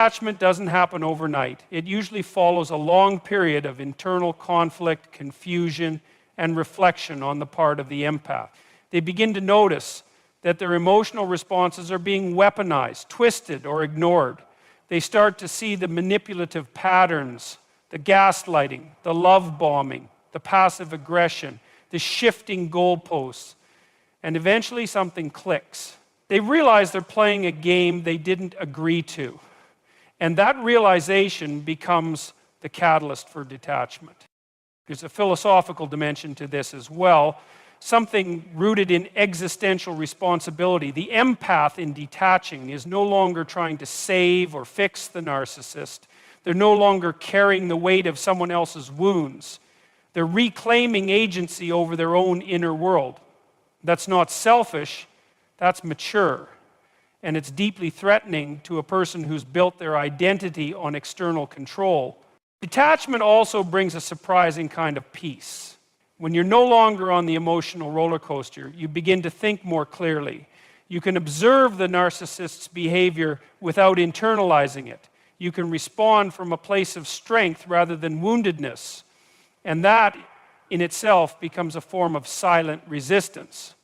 Detachment doesn't happen overnight. It usually follows a long period of internal conflict, confusion, and reflection on the part of the empath. They begin to notice that their emotional responses are being weaponized, twisted, or ignored. They start to see the manipulative patterns, the gaslighting, the love bombing, the passive aggression, the shifting goalposts, and eventually something clicks. They realize they're playing a game they didn't agree to. And that realization becomes the catalyst for detachment. There's a philosophical dimension to this as well, something rooted in existential responsibility. The empath in detaching is no longer trying to save or fix the narcissist. They're no longer carrying the weight of someone else's wounds. They're reclaiming agency over their own inner world. That's not selfish, that's mature. And it's deeply threatening to a person who's built their identity on external control. Detachment also brings a surprising kind of peace. When you're no longer on the emotional roller coaster, you begin to think more clearly. You can observe the narcissist's behavior without internalizing it. You can respond from a place of strength rather than woundedness. And that in itself becomes a form of silent resistance.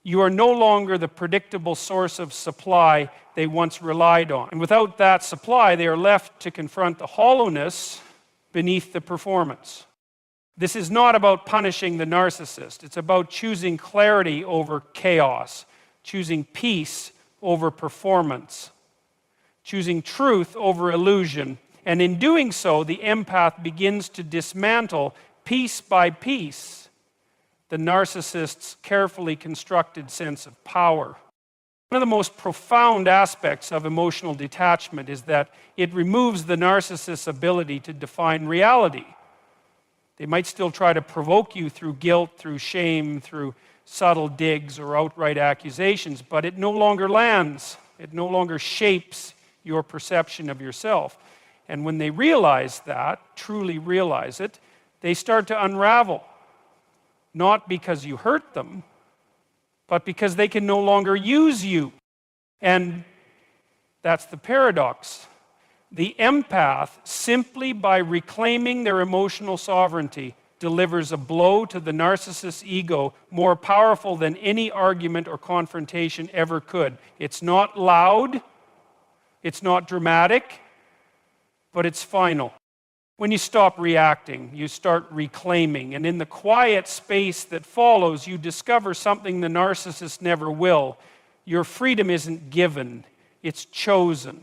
You are no longer the predictable source of supply they once relied on. And without that supply, they are left to confront the hollowness beneath the performance. This is not about punishing the narcissist. It's about choosing clarity over chaos, choosing peace over performance, choosing truth over illusion. And in doing so, the empath begins to dismantle piece by piece the narcissist's carefully constructed sense of power. One of the most profound aspects of emotional detachment is that it removes the narcissist's ability to define reality. They might still try to provoke you through guilt, through shame, through subtle digs or outright accusations, but it no longer lands. It no longer shapes your perception of yourself. And when they realize that, truly realize it, they start to unravel. Not because you hurt them, but because they can no longer use you. And that's the paradox. The empath, simply by reclaiming their emotional sovereignty, delivers a blow to the narcissist's ego more powerful than any argument or confrontation ever could. It's not loud, it's not dramatic, but it's final. When you stop reacting, you start reclaiming. And in the quiet space that follows, you discover something the narcissist never will. Your freedom isn't given, it's chosen.